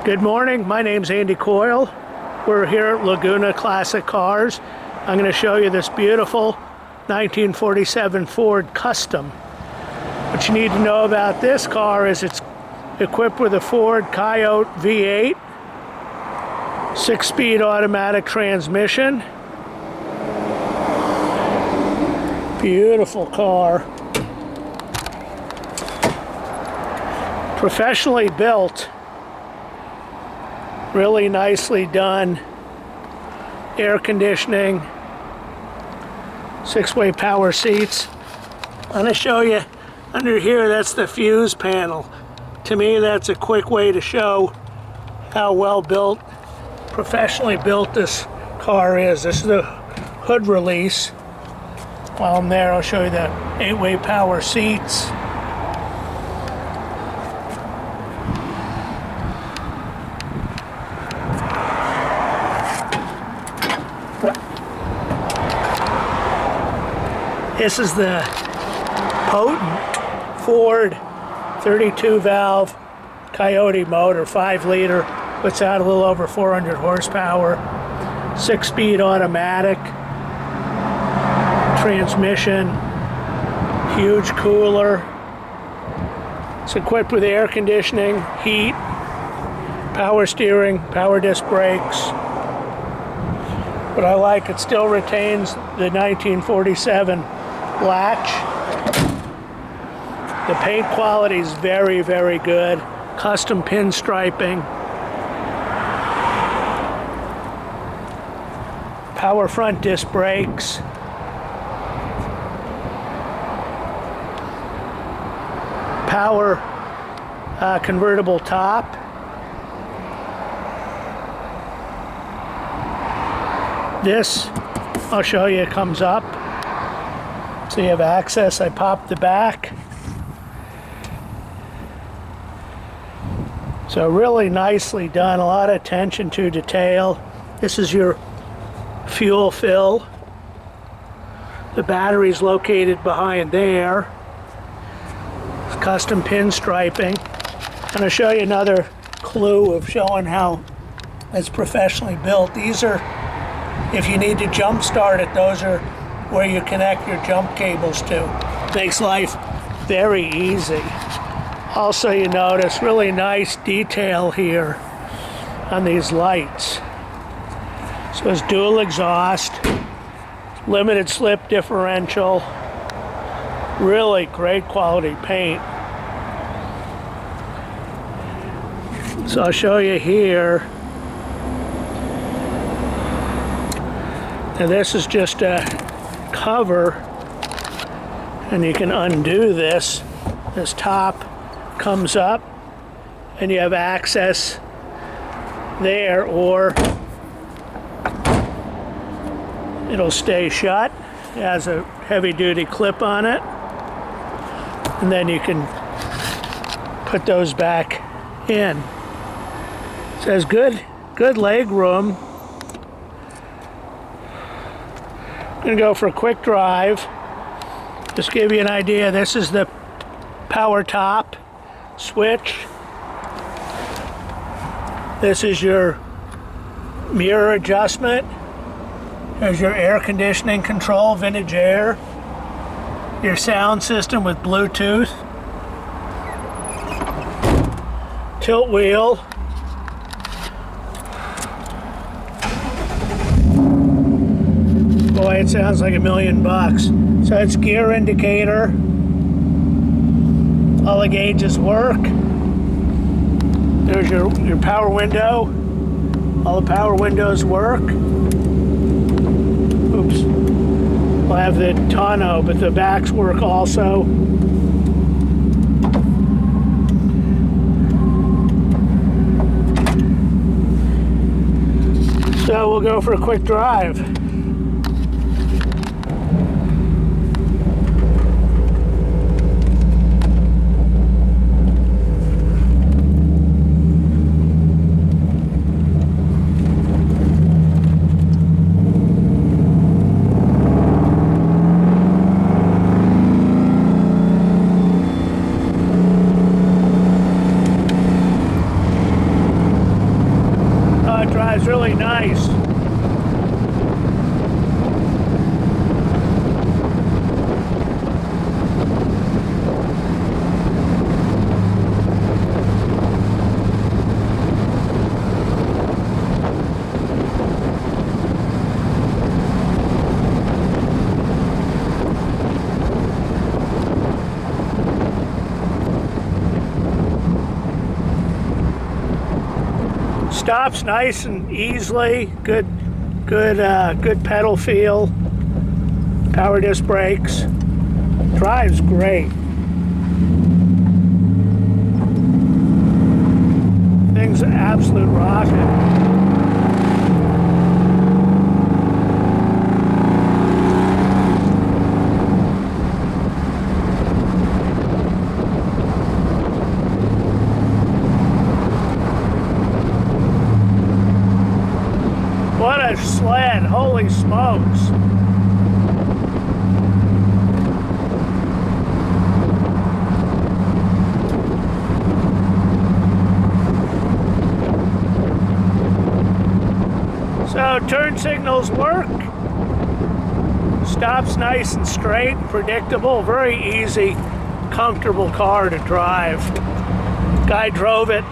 Good morning, my name's Andy Coyle. We're here at Laguna Classic Cars. I'm going to show you this beautiful 1947 Ford Custom. What you need to know about this car is it's equipped with a Ford Coyote V8, 6-speed automatic transmission. Beautiful car. Professionally built. Really nicely done. Air conditioning, 6-way power seats. I'm going to show you under here, that's the fuse panel. To me, that's a quick way to show how well built, professionally built this car is. This is the hood release. While I'm there, I'll show you the 8-way power seats. This is the potent Ford 32-valve Coyote motor, 5-liter, puts out a little over 400 horsepower, 6-speed automatic transmission, huge cooler. It's equipped with air conditioning, heat, power steering, power disc brakes. But I like it still retains the 1947 latch. The paint quality is very, very good. Custom pinstriping. Power front disc brakes. Power convertible top. This, I'll show you, comes up. So you have access. I popped the back. So really nicely done, a lot of attention to detail. This is your fuel fill. The battery's located behind there. It's custom pinstriping. I'm going to show you another clue of showing how it's professionally built. These are, if you need to jump start it, those are where you connect your jump cables to. Makes life very easy. Also, you notice really nice detail here on these lights. So it's dual exhaust, limited slip differential, really great quality paint. So I'll show you here. Now this is just a cover, and you can undo this. This top comes up and you have access there, or it'll stay shut. It has a heavy-duty clip on it, and then you can put those back in. It says good leg room. I'm going to go for a quick drive. Just give you an idea. This is the power top switch. This is your mirror adjustment. There's your air conditioning control, vintage air. Your sound system with Bluetooth. Tilt wheel. Boy, it sounds like $1 million. So it's gear indicator. All the gauges work. There's your power window. All the power windows work. Oops. We'll have the tonneau, but the backs work also. So we'll go for a quick drive. drives really nice. Stops nice and easily. Good pedal feel. Power disc brakes. Drives great. Thing's an absolute rocket. What a sled, holy smokes. So turn signals work. Stops nice and straight, predictable, very easy, comfortable car to drive. Guy drove it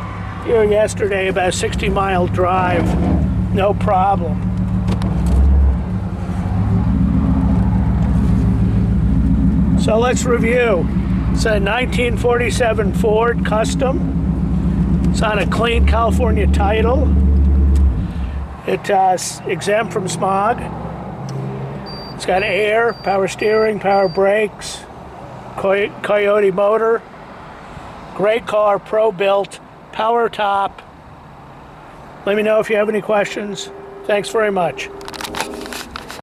here yesterday, about a 60-mile drive. No problem. So let's review. It's a 1947 Ford Custom. It's on a clean California title. It's exempt from smog. It's got air, power steering, power brakes, Coyote motor. Great car, pro-built, power top. Let me know if you have any questions. Thanks very much.